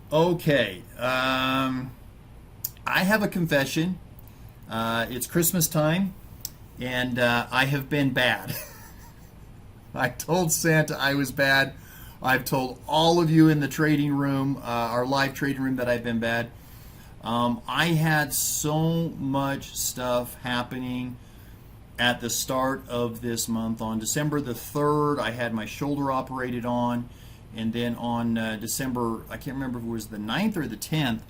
Okay, I have a confession. It's Christmas time, and I have been bad. I told Santa I was bad. I've told all of you in the trading room, our live trading room, that I've been bad. I had so much stuff happening at the start of this month. On December the 3rd, I had my shoulder operated on. And then on December, I can't remember if it was the 9th or the 10th,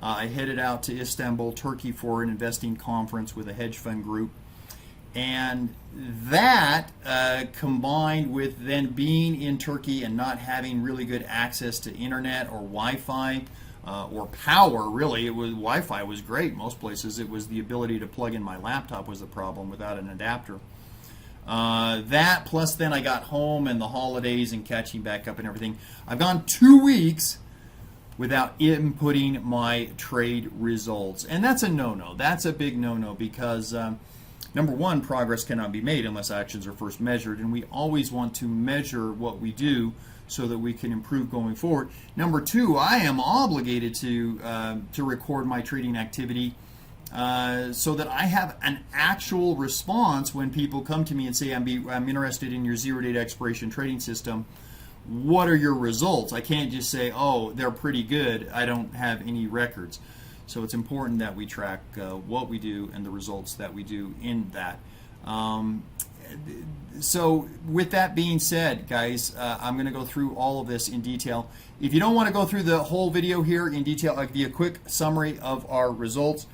I headed out to Istanbul, Turkey for an investing conference with a hedge fund group. And that combined with then being in Turkey and not having really good access to internet or Wi-Fi or power, really, Wi-Fi was great most places. It was the ability to plug in my laptop was the problem without an adapter. That plus then I got home and the holidays and catching back up and everything. I've gone 2 weeks without inputting my trade results, and that's a no-no. That's a big no-no because number one, progress cannot be made unless actions are first measured, and we always want to measure what we do so that we can improve going forward. Number two, I am obligated to record my trading activity so that I have an actual response when people come to me and say, I'm interested in your zero date expiration trading system. What are your results? I can't just say, oh, they're pretty good. I don't have any records. So it's important that we track what we do and the results that we do in that. So with that being said, guys, I'm going to go through all of this in detail. If you don't want to go through the whole video here in detail, I'll give you a quick summary of our results.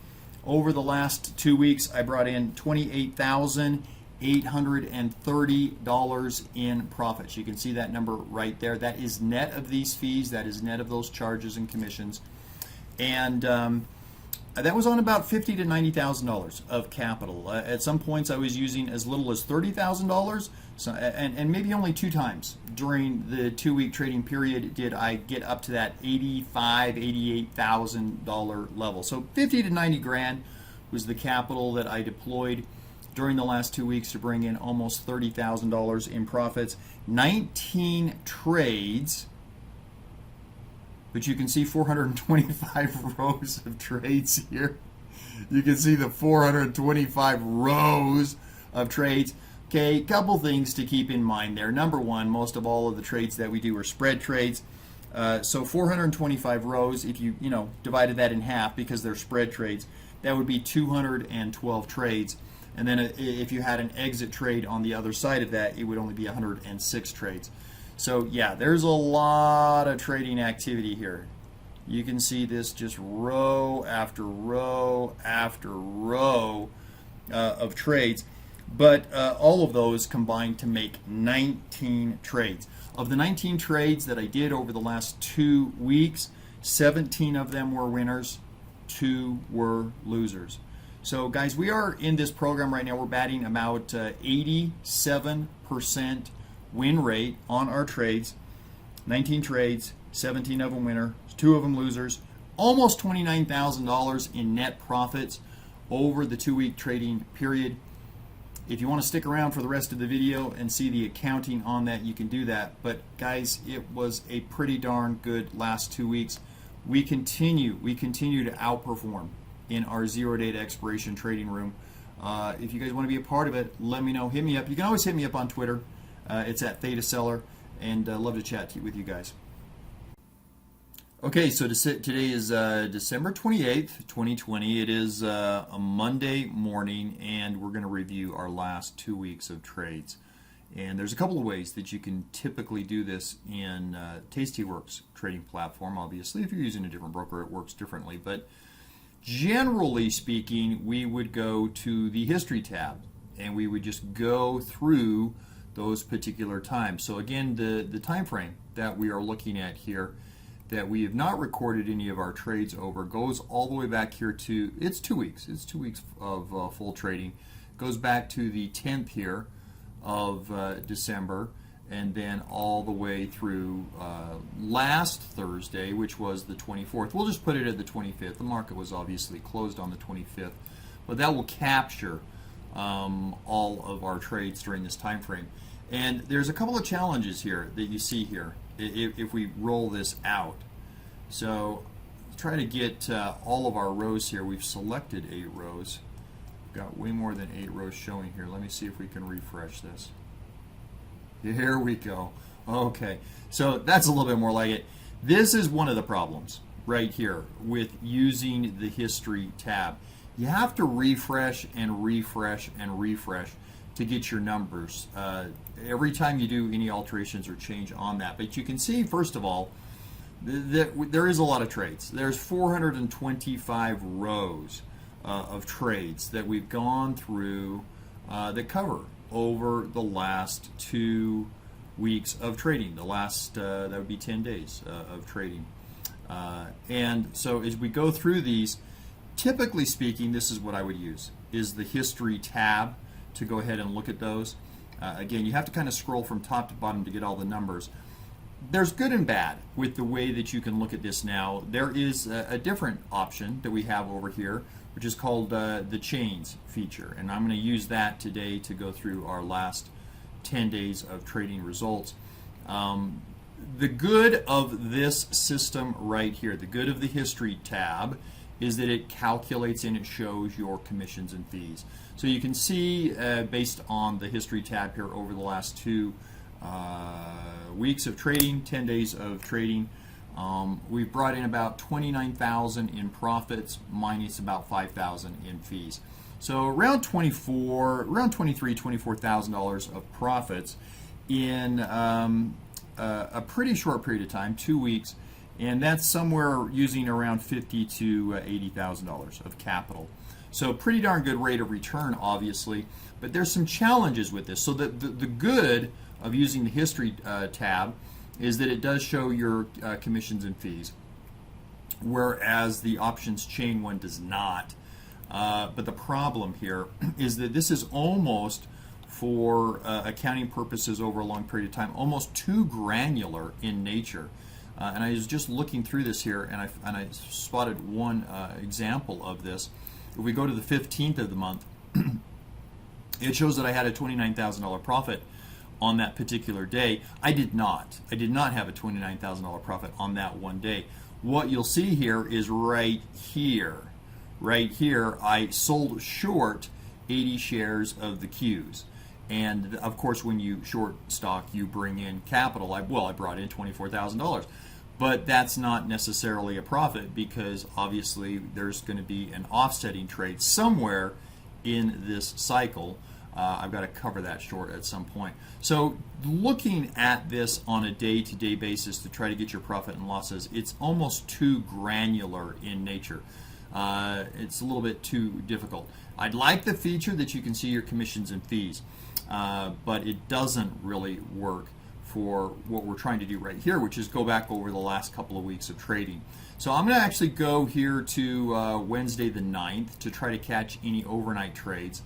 Over the last 2 weeks, I brought in $28,830 in profits. You can see that number right there. That is net of these fees. That is net of those charges and commissions. And that was on about $50,000 to $90,000 of capital. At some points, I was using as little as $30,000, and maybe only 2 times during the 2-week trading period did I get up to that $85,000, $88,000 level. So 50 to 90 grand was the capital that I deployed during the last 2 weeks to bring in almost $30,000 in profits. 19 trades. But you can see 425 rows of trades here. You can see the 425 rows of trades. Okay, couple things to keep in mind there. Number one, most of all of the trades that we do are spread trades. So 425 rows, if you divided that in half because they're spread trades, that would be 212 trades. And then if you had an exit trade on the other side of that, it would only be 106 trades. So yeah, there's a lot of trading activity here. You can see this just row after row after row of trades, but all of those combined to make 19 trades. Of the 19 trades that I did over the last 2 weeks, 17 of them were winners, 2 were losers. So guys, we are in this program right now, we're batting about 87% win rate on our trades. 19 trades, 17 of them winner, 2 of them losers, almost $29,000 in net profits over the 2-week trading period. If you want to stick around for the rest of the video and see the accounting on that, you can do that. But guys, it was a pretty darn good last 2 weeks. We continue to outperform in our zero date expiration trading room. If you guys want to be a part of it, let me know. Hit me up. You can always hit me up on Twitter. It's at Theta Seller, and love to chat with you guys. Okay, so today is December 28th, 2020. It is a Monday morning, and we're going to review our last 2 weeks of trades. And there's a couple of ways that you can typically do this in Tastyworks trading platform. Obviously, if you're using a different broker, it works differently. But generally speaking, we would go to the History tab, and we would just go through those particular times. So again, the time frame that we are looking at here that we have not recorded any of our trades over goes all the way back here to, it's 2 weeks. It's 2 weeks of full trading. Goes back to the 10th here of December, and then all the way through last Thursday, which was the 24th. We'll just put it at the 25th. The market was obviously closed on the 25th, but that will capture all of our trades during this time frame. And there's a couple of challenges here that you see here if we roll this out. So try to get all of our rows here. We've selected 8 rows. Got way more than 8 rows showing here. Let me see if we can refresh this. Here we go. Okay, so that's a little bit more like it. This is one of the problems right here with using the history tab. You have to refresh and refresh and refresh to get your numbers every time you do any alterations or change on that. But you can see, first of all, there is a lot of trades. There's 425 rows of trades that we've gone through that cover over the last 2 weeks of trading. The last, that would be 10 days of trading. And so as we go through these, typically speaking, this is what I would use, is the history tab to go ahead and look at those. Again, you have to kind of scroll from top to bottom to get all the numbers. There's good and bad with the way that you can look at this now. There is a different option that we have over here, which is called the chains feature. And I'm going to use that today to go through our last 10 days of trading results. The good of this system right here, the good of the history tab, is that it calculates and it shows your commissions and fees. So you can see based on the history tab here over the last 2 weeks of trading, 10 days of trading, we've brought in about $29,000 in profits minus about $5,000 in fees. So around $24,000 of profits in a pretty short period of time, 2 weeks, and that's somewhere using around $50,000 to $80,000 of capital. So pretty darn good rate of return, obviously, but there's some challenges with this. So the good of using the history tab is that it does show your commissions and fees, whereas the options chain one does not. But the problem here is that this is almost, for accounting purposes over a long period of time, almost too granular in nature. And I was just looking through this here, and I spotted one example of this. If we go to the 15th of the month, it shows that I had a $29,000 profit on that particular day. I did not have a $29,000 profit on that one day. What you'll see here is right here, I sold short 80 shares of the Qs. And of course, when you short stock, you bring in capital. I brought in $24,000. But that's not necessarily a profit, because obviously there's going to be an offsetting trade somewhere in this cycle. I've got to cover that short at some point. So looking at this on a day-to-day basis to try to get your profit and losses, it's almost too granular in nature. It's a little bit too difficult. I'd like the feature that you can see your commissions and fees, but it doesn't really work for what we're trying to do right here, which is go back over the last couple of weeks of trading. So I'm going to actually go here to Wednesday the 9th to try to catch any overnight trades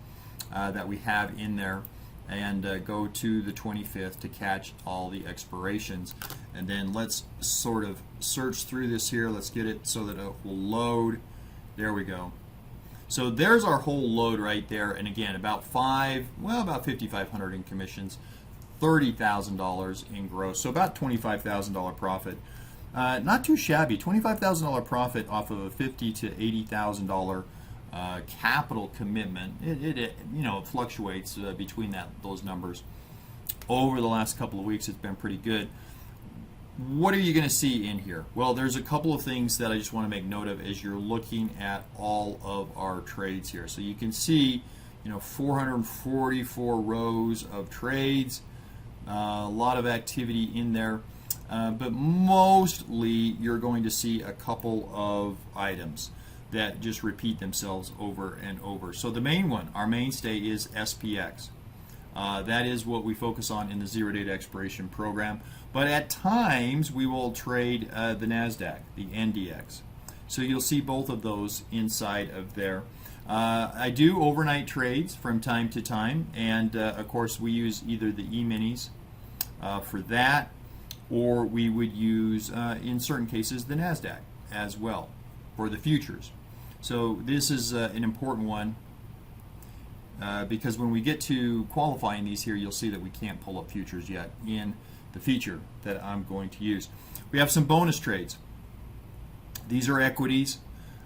that we have in there, and go to the 25th to catch all the expirations. And then let's sort of search through this here. Let's get it so that it will load. There we go. So there's our whole load right there, and again, about 5,500 in commissions, $30,000 in gross, so about $25,000 profit. Not too shabby. $25,000 profit off of a $50,000 to $80,000 capital commitment. It fluctuates between those numbers. Over the last couple of weeks, it's been pretty good. What are you going to see in here? Well, there's a couple of things that I just want to make note of as you're looking at all of our trades here. So you can see, 444 rows of trades, a lot of activity in there, but mostly you're going to see a couple of items that just repeat themselves over and over. So the main one, our mainstay, is SPX. That is what we focus on in the zero date expiration program. But at times we will trade the NASDAQ, the NDX. So you'll see both of those inside of there. I do overnight trades from time to time, and of course we use either the E-minis for that, or we would use, in certain cases, the NASDAQ as well for the futures. So this is an important one. Because when we get to qualifying these here, you'll see that we can't pull up futures yet in the feature that I'm going to use. We have some bonus trades. These are equities,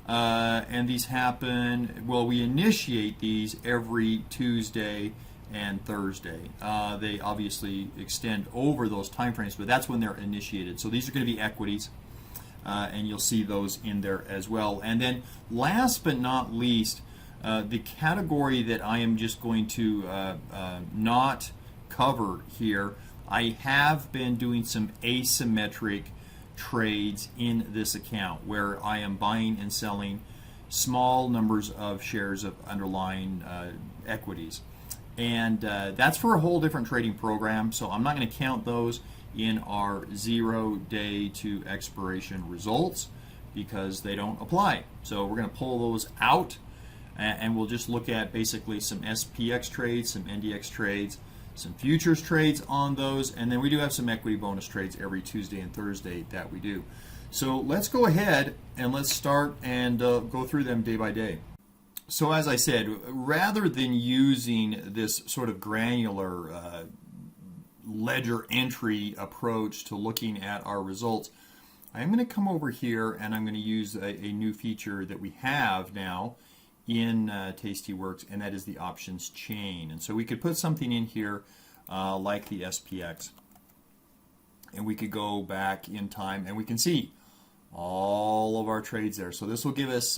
and these happen, well, we initiate these every Tuesday and Thursday. They obviously extend over those time frames, but that's when they're initiated. So these are going to be equities, and you'll see those in there as well. And then last but not least, the category that I am just going to not cover here, I have been doing some asymmetric trades in this account where I am buying and selling small numbers of shares of underlying equities. And that's for a whole different trading program, so I'm not going to count those in our 0 day to expiration results because they don't apply. So we're going to pull those out, and we'll just look at basically some SPX trades, some NDX trades, some futures trades on those, and then we do have some equity bonus trades every Tuesday and Thursday that we do. So let's go ahead and let's start and go through them day by day. So as I said, rather than using this sort of granular ledger entry approach to looking at our results, I'm going to come over here and I'm going to use a new feature that we have now in Tastyworks, and that is the options chain. And so we could put something in here like the SPX, and we could go back in time and we can see all of our trades there. So this will give us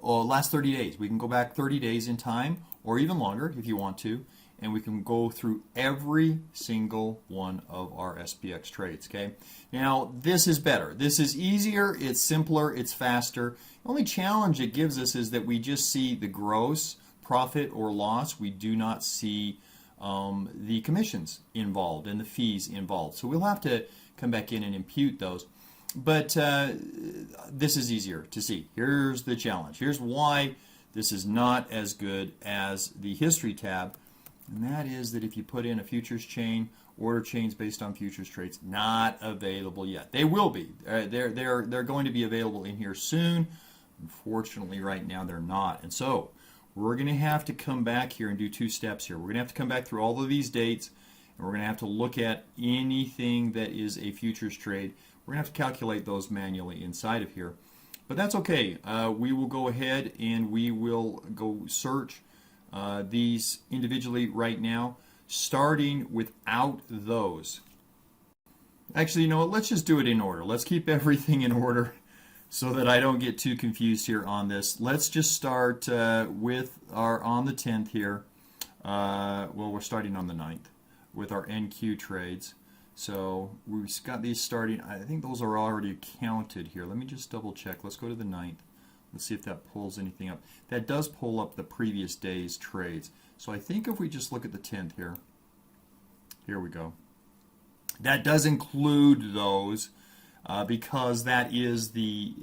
last 30 days. We can go back 30 days in time, or even longer if you want to, and we can go through every single one of our SPX trades. Okay. Now this is better. This is easier. It's simpler. It's faster. The only challenge it gives us is that we just see the gross profit or loss. We do not see the commissions involved and the fees involved. So we'll have to come back in and impute those. But this is easier to see. Here's the challenge. Here's why this is not as good as the history tab. And that is that if you put in a futures chain, order chains based on futures trades, not available yet. They will be. They're going to be available in here soon. Unfortunately, right now they're not. And so we're going to have to come back here and do two steps here. We're going to have to come back through all of these dates, and we're going to have to look at anything that is a futures trade. We're going to have to calculate those manually inside of here. But that's okay. We will go ahead and we will go search these individually right now, starting without those. Actually, you know what? Let's just do it in order. Let's keep everything in order so that I don't get too confused here on this. Let's just start with our on the 10th here. Well, we're starting on the 9th with our NQ trades. So we've got these starting. I think those are already counted here. Let me just double check. Let's go to the 9th. Let's see if that pulls anything up. That does pull up the previous day's trades. So I think if we just look at the 10th here, here we go. That does include those because that is the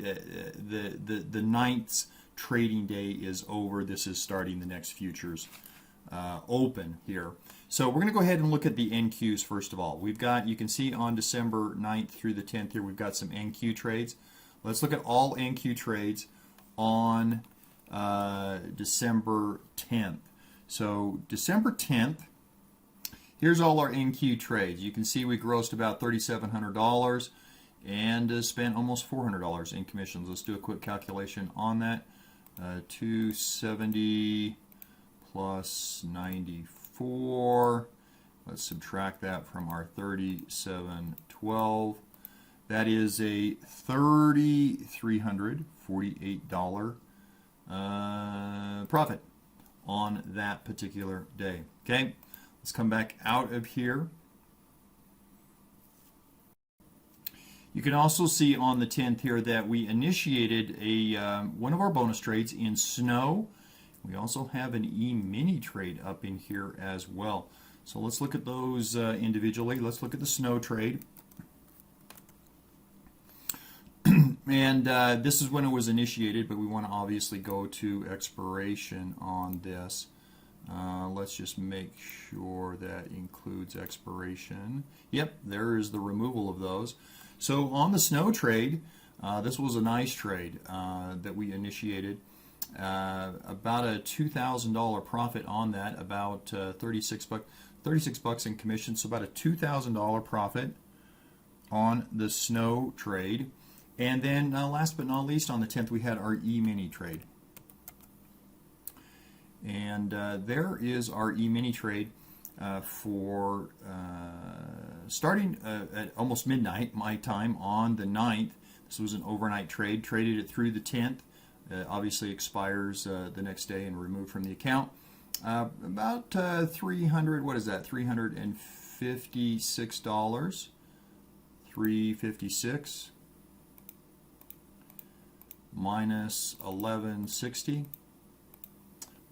9th's trading day is over. This is starting the next futures open here. So we're going to go ahead and look at the NQs first of all. We've got, you can see on December 9th through the 10th here, we've got some NQ trades. Let's look at all NQ trades on December 10th. So December 10th, here's all our NQ trades. You can see we grossed about $3,700 and spent almost $400 in commissions. Let's do a quick calculation on that. 270 plus 94. Let's subtract that from our 3712. That is a $3,348 profit on that particular day. Okay, let's come back out of here. You can also see on the 10th here that we initiated one of our bonus trades in Snow. We also have an E-mini trade up in here as well. So let's look at those individually. Let's look at the Snow trade. And this is when it was initiated, but we want to obviously go to expiration on this. Let's just make sure that includes expiration. Yep, there is the removal of those. So on the Snow trade, this was a nice trade that we initiated. About a $2,000 profit on that, about 36 bucks in commission, so about a $2,000 profit on the Snow trade. And then last but not least, on the 10th, we had our E-mini trade. And there is our E-mini trade for starting at almost midnight, my time, on the 9th. This was an overnight trade, traded it through the 10th. Obviously expires the next day and removed from the account. About 300, what is that? $356. 356 minus 1160.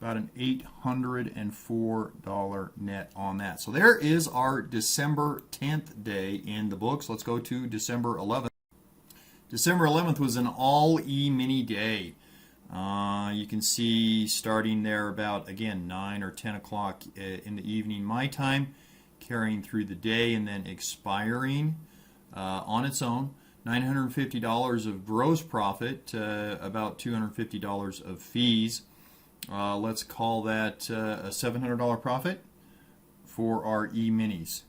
About an $804 net on that. So there is our December 10th day in the books. Let's go to December 11th. December 11th was an all E-mini day. You can see starting there about, again, 9 or 10 o'clock in the evening my time, carrying through the day and then expiring on its own. $950 of gross profit, about $250 of fees. Let's call that a $700 profit for our E-minis.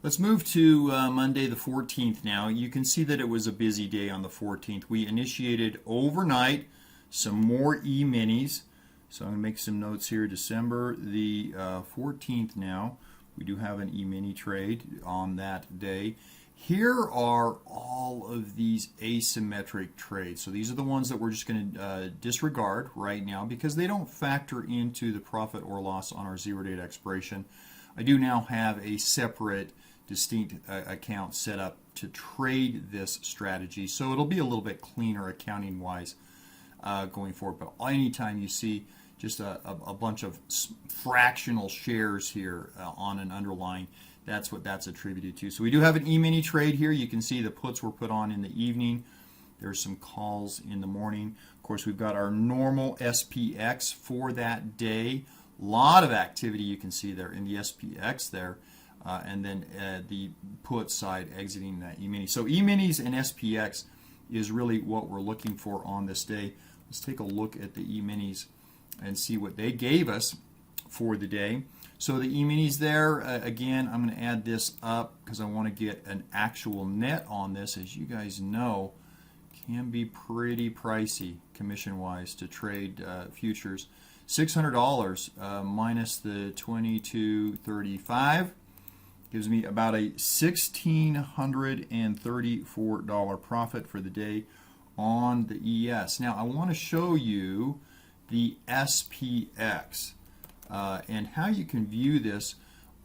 Let's move to Monday the 14th now. You can see that it was a busy day on the 14th. We initiated overnight some more E-minis. So I'm going to make some notes here. December the 14th now. We do have an E-mini trade on that day. Here are all of these asymmetric trades. So these are the ones that we're just going to disregard right now because they don't factor into the profit or loss on our zero date expiration. I do now have a separate distinct account set up to trade this strategy, so it'll be a little bit cleaner accounting wise going forward. But anytime you see just a bunch of fractional shares here on an underlying, that's what that's attributed to. So we do have an E-mini trade here. You can see the puts were put on in the evening. There's some calls in the morning. Of course, we've got our normal SPX for that day. A lot of activity you can see there in the SPX there. And then the put side exiting that E-mini. So E-minis and SPX is really what we're looking for on this day. Let's take a look at the E-minis and see what they gave us for the day. So the E-minis there, again, I'm going to add this up because I want to get an actual net on this. As you guys know, can be pretty pricey commission-wise to trade futures. $600 minus the $22.35 gives me about a $1,634 profit for the day on the ES. Now I want to show you the SPX and how you can view this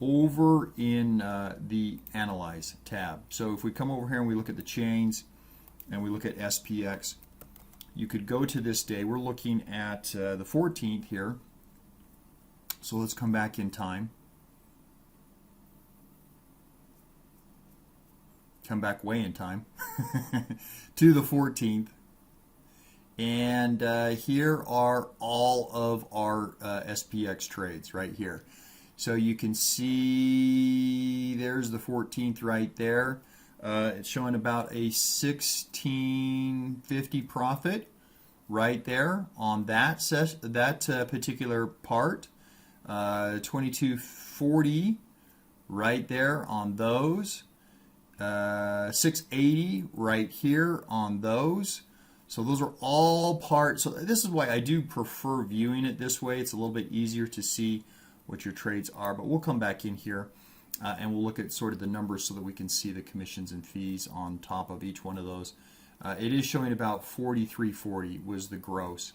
over in the Analyze tab. So if we come over here and we look at the chains and we look at SPX, you could go to this day. We're looking at the 14th here. So let's come back in time. Come back way in time to the 14th. And here are all of our SPX trades right here. So you can see there's the 14th right there. It's showing about a $16.50 profit right there on that particular part. $22.40 right there on those. $6.80 right here on those. So those are all parts. So this is why I do prefer viewing it this way. It's a little bit easier to see what your trades are. But we'll come back in here and we'll look at sort of the numbers so that we can see the commissions and fees on top of each one of those. It is showing about $43.40 was the gross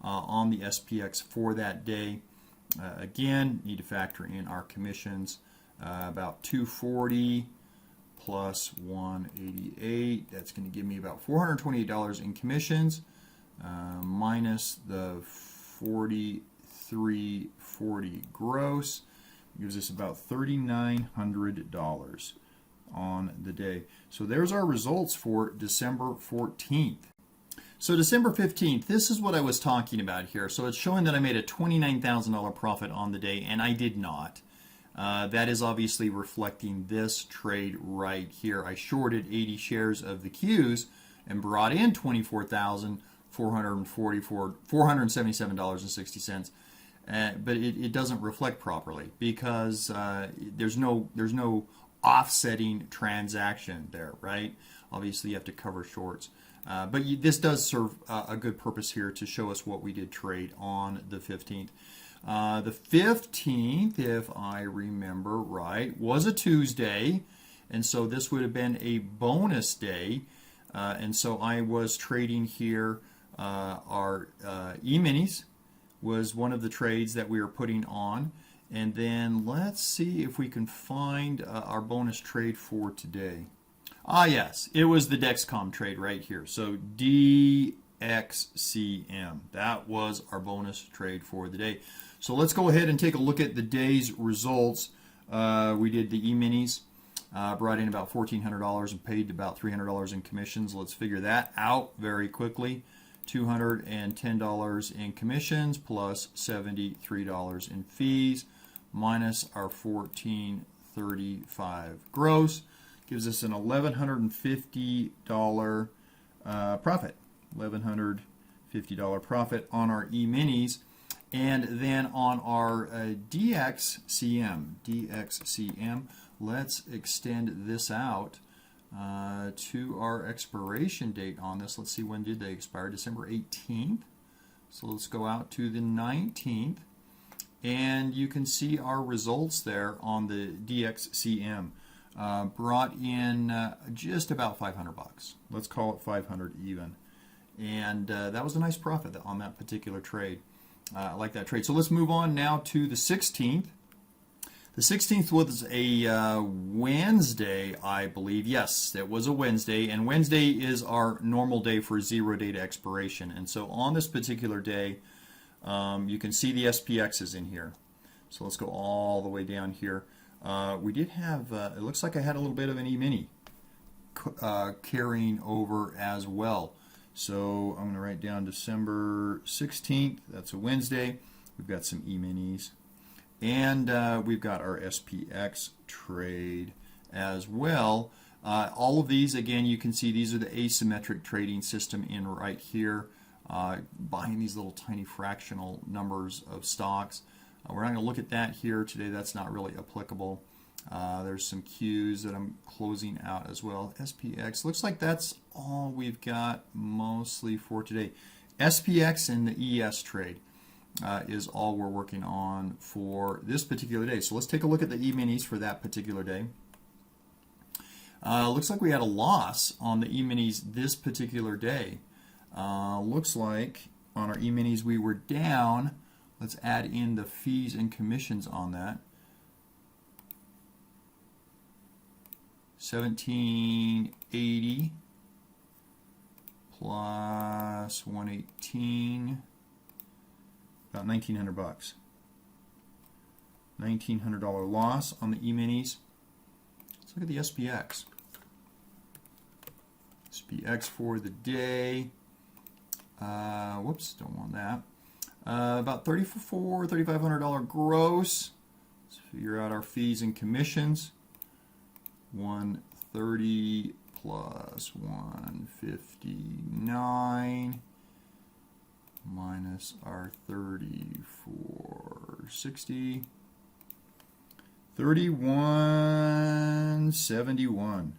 on the SPX for that day. Again, need to factor in our commissions. About $240 plus $188. That's going to give me about $428 in commissions minus the $43.40 gross. Gives us about $3,900 on the day. So there's our results for December 14th. So December 15th, this is what I was talking about here. So it's showing that I made a $29,000 profit on the day, and I did not. That is obviously reflecting this trade right here. I shorted 80 shares of the Qs and brought in $477.60. But it doesn't reflect properly because there's no offsetting transaction there, right? Obviously, you have to cover shorts. But this does serve a good purpose here to show us what we did trade on the 15th. The 15th, if I remember right, was a Tuesday, and so this would have been a bonus day. And so I was trading here. Our E-minis was one of the trades that we were putting on. And then let's see if we can find our bonus trade for today. Ah, yes, it was the Dexcom trade right here. So DXCM, that was our bonus trade for the day. So let's go ahead and take a look at the day's results. We did the E-minis, brought in about $1,400 and paid about $300 in commissions. Let's figure that out very quickly. $210 in commissions plus $73 in fees minus our $1,435 gross gives us an $1,150 profit. $1,150 profit on our E-minis. And then on our DXCM, let's extend this out to our expiration date on this. Let's see, when did they expire? December 18th. So let's go out to the 19th. And you can see our results there on the DXCM. Brought in just about 500 bucks. Let's call it 500 even. And that was a nice profit on that particular trade. I like that trade. So let's move on now to the 16th. The 16th was a Wednesday, I believe. Yes, it was a Wednesday. And Wednesday is our normal day for zero data expiration. And so on this particular day, you can see the SPXs in here. So let's go all the way down here. We did have, it looks like I had a little bit of an E-mini carrying over as well. So I'm going to write down December 16th. That's a Wednesday. We've got some E-minis. And we've got our SPX trade as well. All of these, again, you can see these are the asymmetric trading system in right here. Buying these little tiny fractional numbers of stocks. We're not going to look at that here today. That's not really applicable. There's some Qs that I'm closing out as well. SPX, looks like that's all we've got mostly for today. SPX and the ES trade is all we're working on for this particular day. So let's take a look at the E-minis for that particular day. Looks like we had a loss on the E-minis this particular day. Looks like on our E-minis we were down. Let's add in the fees and commissions on that. 1780 plus 118, about 1,900 bucks. $1,900 loss on the E-minis. Let's look at the SPX. SPX for the day. Whoops, don't want that. About $3,500 gross. Let's figure out our fees and commissions. 130 plus 159 minus our 3460. 3171.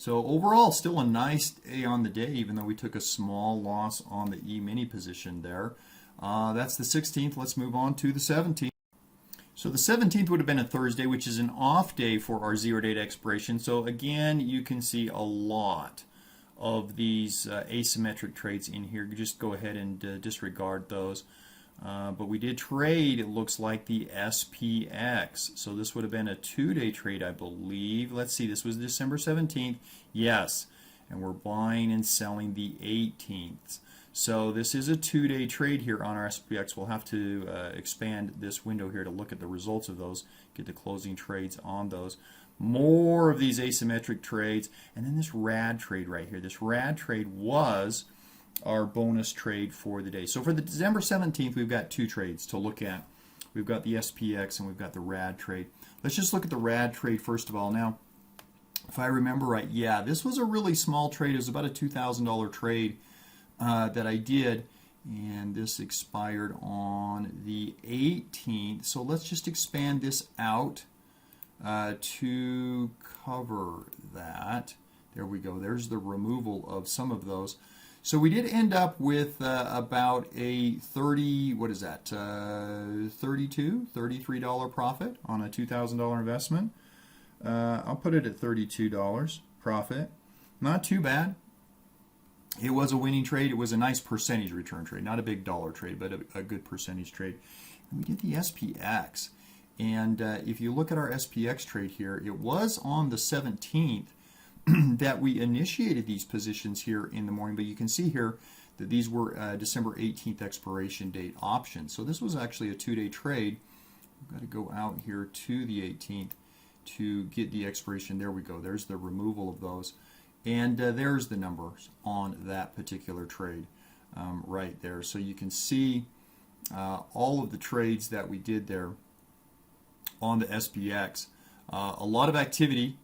So overall, still a nice day on the day, even though we took a small loss on the E-mini position there. That's the 16th. Let's move on to the 17th. So the 17th would have been a Thursday, which is an off day for our zero data expiration. So again, you can see a lot of these asymmetric trades in here. Just go ahead and disregard those. But we did trade, it looks like, the SPX. So this would have been a 2-day trade, I believe. Let's see, this was December 17th. Yes, and we're buying and selling the 18th. So this is a 2-day trade here on our SPX. We'll have to expand this window here to look at the results of those, get the closing trades on those. More of these asymmetric trades. And then this RAD trade right here. This RAD trade was our bonus trade for the day. So for the December 17th, we've got 2 trades to look at. We've got the SPX and we've got the RAD trade. Let's just look at the RAD trade first of all. Now, if I remember right, yeah, this was a really small trade. It was about a $2,000 trade that I did, and this expired on the 18th. So let's just expand this out to cover that. There we go. There's the removal of some of those. So we did end up with about a 30, what is that, $33 profit on a $2,000 investment. I'll put it at $32 profit. Not too bad. It was a winning trade. It was a nice percentage return trade. Not a big dollar trade, but a good percentage trade. And we did the SPX. And if you look at our SPX trade here, it was on the 17th that we initiated these positions here in the morning. But you can see here that these were December 18th expiration date options. So this was actually a 2-day trade. We've got to go out here to the 18th to get the expiration. There we go. There's the removal of those. And there's the numbers on that particular trade right there. So you can see all of the trades that we did there on the SPX. A lot of activity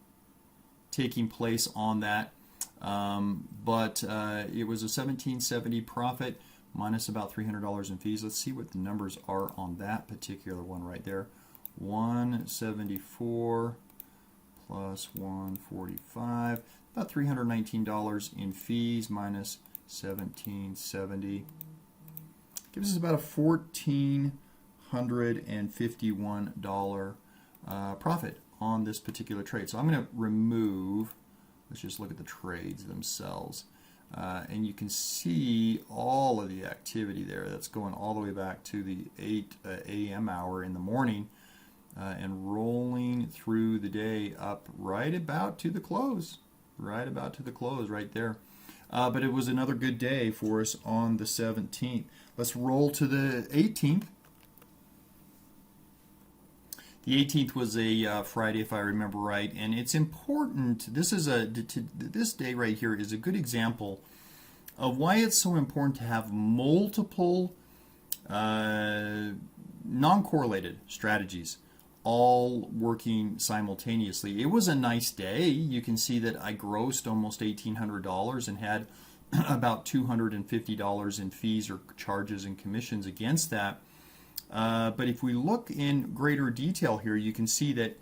taking place on that, but it was a $17.70 profit minus about $300 in fees. Let's see what the numbers are on that particular one right there. 174 plus 145, about $319 in fees minus $17.70. Gives us about a $1,451 profit on this particular trade. So I'm going to remove, let's just look at the trades themselves. And you can see all of the activity there. That's going all the way back to the 8 a.m. hour in the morning and rolling through the day up right about to the close. Right about to the close right there. But it was another good day for us on the 17th. Let's roll to the 18th. The 18th was a Friday, if I remember right, and it's important. This day right here is a good example of why it's so important to have multiple non-correlated strategies all working simultaneously. It was a nice day. You can see that I grossed almost $1,800 and had about $250 in fees or charges and commissions against that. But if we look in greater detail here, you can see that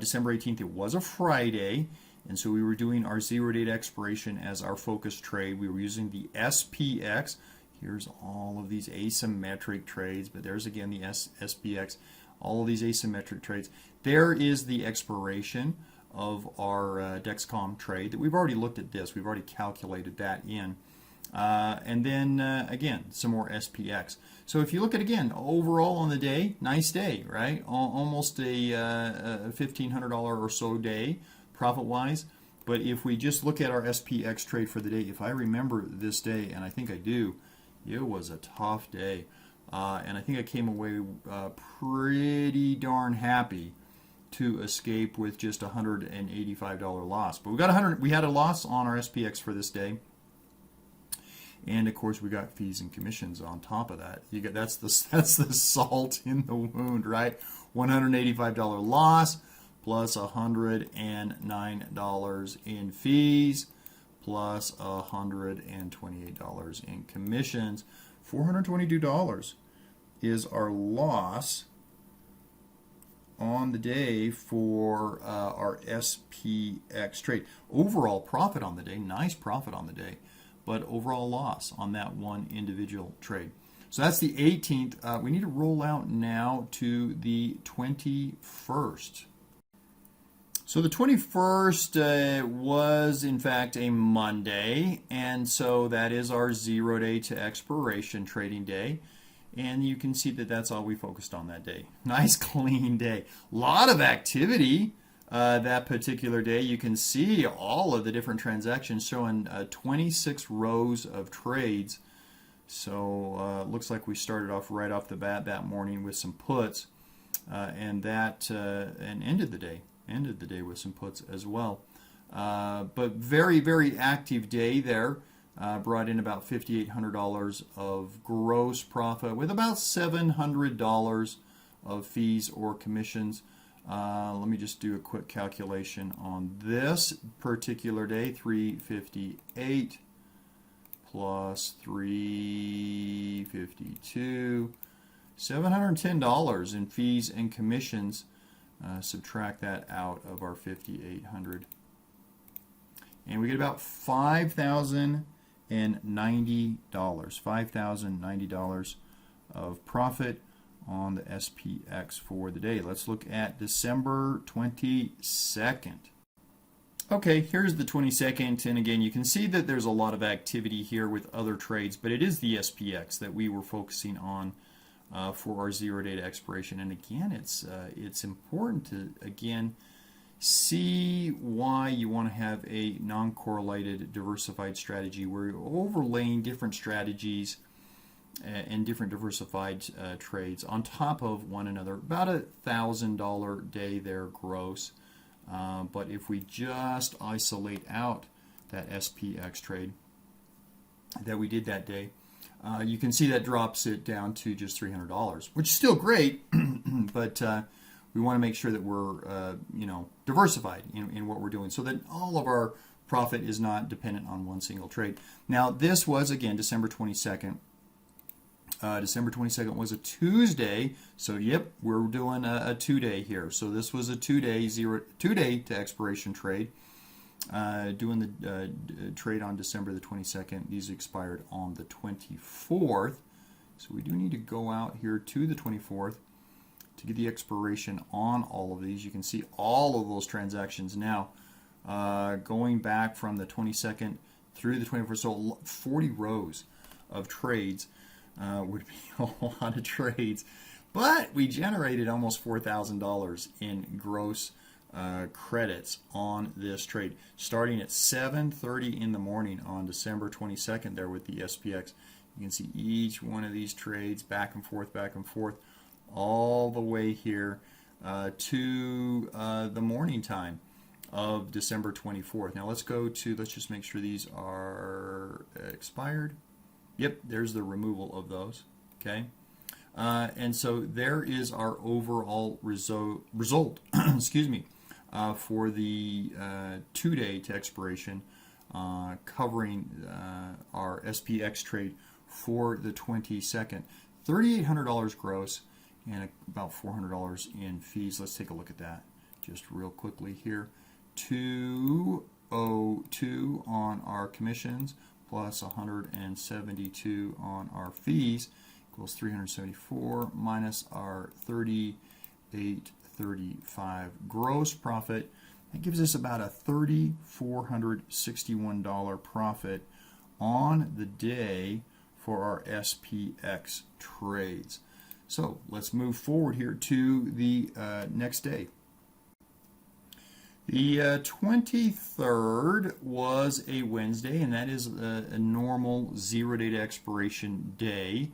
December 18th, it was a Friday, and so we were doing our zero date expiration as our focus trade. We were using the SPX. Here's all of these asymmetric trades, but there's again the SPX, all of these asymmetric trades. There is the expiration of our Dexcom trade. That we've already looked at this. We've already calculated that in. And then again, some more SPX. So if you look at again, overall on the day, nice day, right? Almost a $1,500 or so day, profit-wise. But if we just look at our SPX trade for the day, if I remember this day, and I think I do, it was a tough day. And I think I came away pretty darn happy to escape with just a $185 loss. But we had a loss on our SPX for this day. And of course, we got fees and commissions on top of that. That's the salt in the wound, right? $185 loss plus $109 in fees plus $128 in commissions. $422 is our loss on the day for our SPX trade. Overall profit on the day, nice profit on the day, but overall loss on that one individual trade. So that's the 18th. We need to roll out now to the 21st. So the 21st was in fact a Monday, and so that is our zero day to expiration trading day. And you can see that that's all we focused on that day. Nice clean day. A lot of activity that particular day. You can see all of the different transactions showing 26 rows of trades. So looks like we started off right off the bat that morning with some puts, and ended the day. Ended the day with some puts as well. But very, very active day there. Brought in about $5,800 of gross profit with about $700 of fees or commissions. Let me just do a quick calculation on this particular day. 358 plus 352. $710 in fees and commissions. Subtract that out of our $5,800. and we get about $5,090 of profit on the SPX for the day. Let's look at December 22nd. Okay, here's the 22nd, and again, you can see that there's a lot of activity here with other trades, but it is the SPX that we were focusing on for our 0 day to expiration. And again, it's important to, again, see why you want to have a non-correlated diversified strategy where you're overlaying different strategies and different diversified trades on top of one another. About $1,000 day there gross. But if we just isolate out that SPX trade that we did that day, you can see that drops it down to just $300, which is still great, but we want to make sure that we're diversified in what we're doing so that all of our profit is not dependent on one single trade. Now, this was, again, December 22nd. December 22nd was a Tuesday, so yep, we're doing a 2 day here. So this was a 2 day to expiration trade. Doing the trade on December the 22nd. These expired on the 24th. So we do need to go out here to the 24th to get the expiration on all of these. You can see all of those transactions now going back from the 22nd through the 24th. So 40 rows of trades. Would be a lot of trades, but we generated almost $4,000 in gross credits on this trade, starting at 7:30 in the morning on December 22nd there with the SPX. You can see each one of these trades back and forth, all the way here to the morning time of December 24th. Now let's just make sure these are expired. Yep, there's the removal of those, okay? And so there is our overall result excuse me, for the 2 day to expiration, covering our SPX trade for the 22nd. $3,800 gross and about $400 in fees. Let's take a look at that just real quickly here. 202 on our commissions, plus 172 on our fees equals 374 minus our 3835 gross profit. That gives us about a $3,461 profit on the day for our SPX trades. So let's move forward here to the next day. The 23rd was a Wednesday, and that is a normal 0 day to expiration day.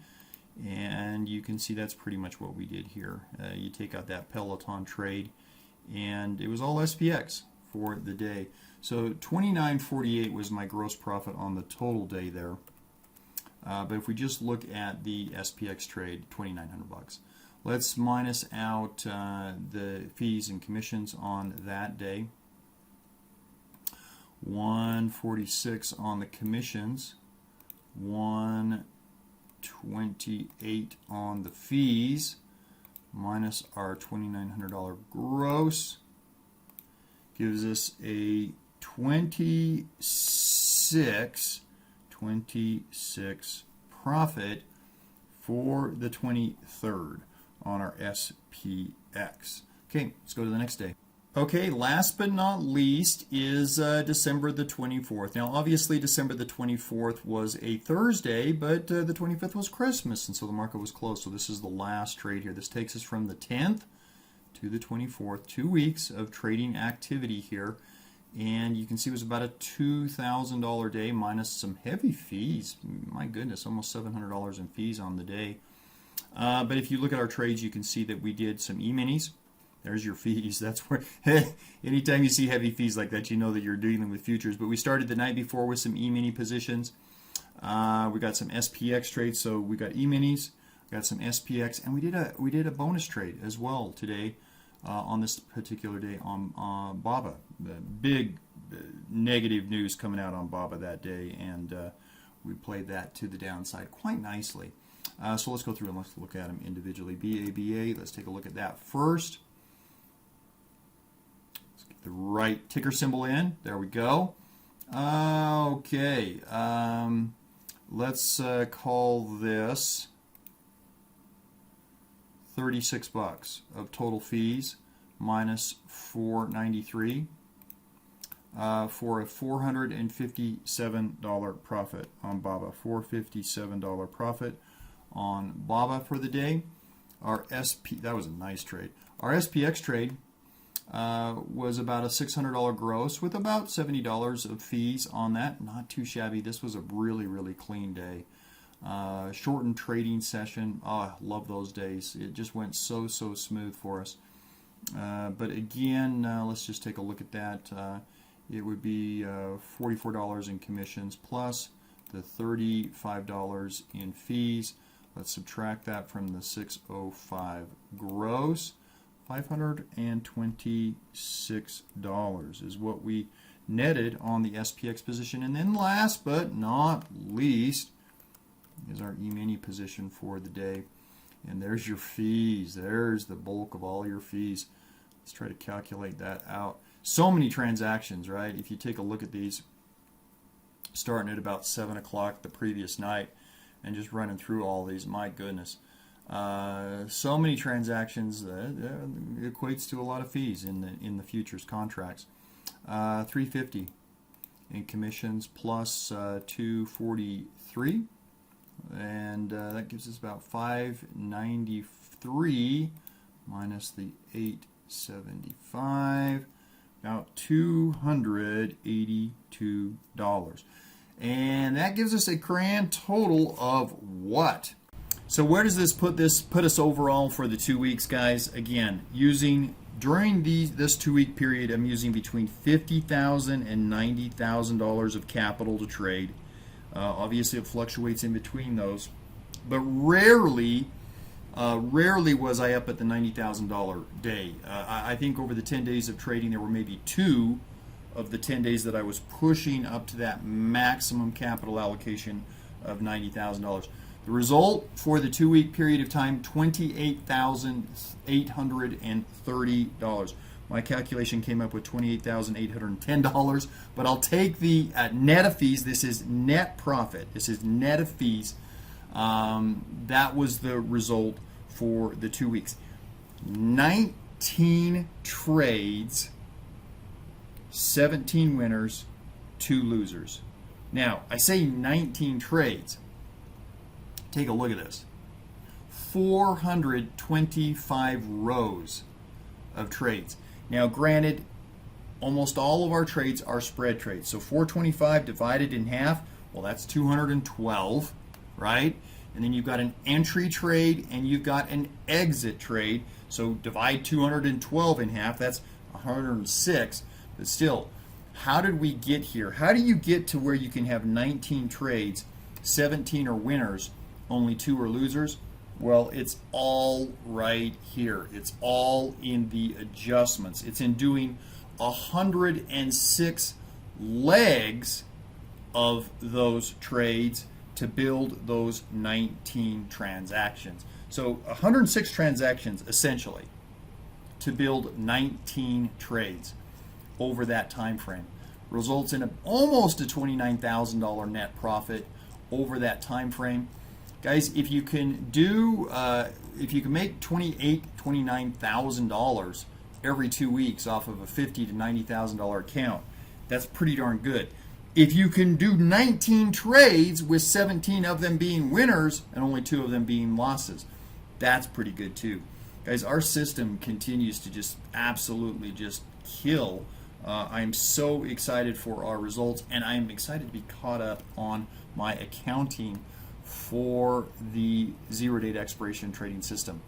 And you can see that's pretty much what we did here. You take out that Peloton trade, and it was all SPX for the day. So $29.48 was my gross profit on the total day there. But if we just look at the SPX trade, $2,900. Let's minus out the fees and commissions on that day. 146 on the commissions, 128 on the fees, minus our $2,900 gross, gives us a 26 profit for the 23rd on our SPX. Okay, let's go to the next day. Okay, last but not least is December the 24th. Now, obviously, December the 24th was a Thursday, but the 25th was Christmas, and so the market was closed. So this is the last trade here. This takes us from the 10th to the 24th, 2 weeks of trading activity here. And you can see it was about a $2,000 day minus some heavy fees. My goodness, almost $700 in fees on the day. But if you look at our trades, you can see that we did some E-minis. There's your fees. That's where, anytime you see heavy fees like that, you know that you're dealing with futures. But we started the night before with some E-mini positions. We got some SPX trades, so we got E-minis, got some SPX, and we did a bonus trade as well today on this particular day on BABA. The big negative news coming out on BABA that day, and we played that to the downside quite nicely. So let's go through and let's look at them individually. BABA, let's take a look at that first. Let's get the right ticker symbol in. There we go. Okay. Let's call this $36 of total fees minus $493 for a $457 profit on BABA. $457 profit on BABA for the day. Our that was a nice trade. Our SPX trade was about a $600 gross with about $70 of fees on that. Not too shabby. This was a really, really clean day. Shortened trading session. Oh, I love those days. It just went so smooth for us. But again, let's just take a look at that. It would be $44 in commissions plus the $35 in fees. Let's subtract that from the $605 gross. $526 is what we netted on the SPX position. And then last but not least is our E-mini position for the day. And there's your fees. There's the bulk of all your fees. Let's try to calculate that out. So many transactions, right? If you take a look at these, starting at about 7 o'clock the previous night and just running through all these, my goodness. So many transactions equates to a lot of fees in the futures contracts. $350 in commissions plus $243, and that gives us about $593 minus the $875, about $282, and that gives us a grand total of what? So where does this put us overall for the 2 weeks, guys? Again, during this 2-week period, I'm using between $50,000 and $90,000 of capital to trade. Obviously, it fluctuates in between those, but rarely was I up at the $90,000 day. I think over the 10 days of trading, there were maybe 2 of the 10 days that I was pushing up to that maximum capital allocation of $90,000. The result for the 2-week period of time, $28,830. My calculation came up with $28,810, but I'll take the net of fees. This is net profit. This is net of fees. That was the result for the 2 weeks. 19 trades, 17 winners, 2 losers. Now, I say 19 trades. Take a look at this. 425 rows of trades. Now, granted, almost all of our trades are spread trades. So 425 divided in half, well, that's 212, right? And then you've got an entry trade and you've got an exit trade. So divide 212 in half, that's 106. But still, how did we get here? How do you get to where you can have 19 trades, 17 are winners, only 2 are losers? Well, it's all right here. It's all in the adjustments. It's in doing 106 legs of those trades to build those 19 transactions. So 106 transactions essentially to build 19 trades over that time frame results in almost a $29,000 net profit over that time frame. Guys, if you can make $29,000 every 2 weeks off of a $50,000 to $90,000 account, that's pretty darn good. If you can do 19 trades with 17 of them being winners and only 2 of them being losses, that's pretty good too. Guys, our system continues to just absolutely just kill. I'm so excited for our results, and I'm excited to be caught up on my accounting for the zero-date expiration trading system.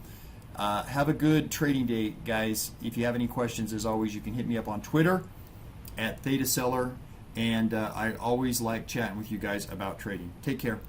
Have a good trading day, guys. If you have any questions, as always, you can hit me up on Twitter at ThetaSeller, and I always like chatting with you guys about trading. Take care.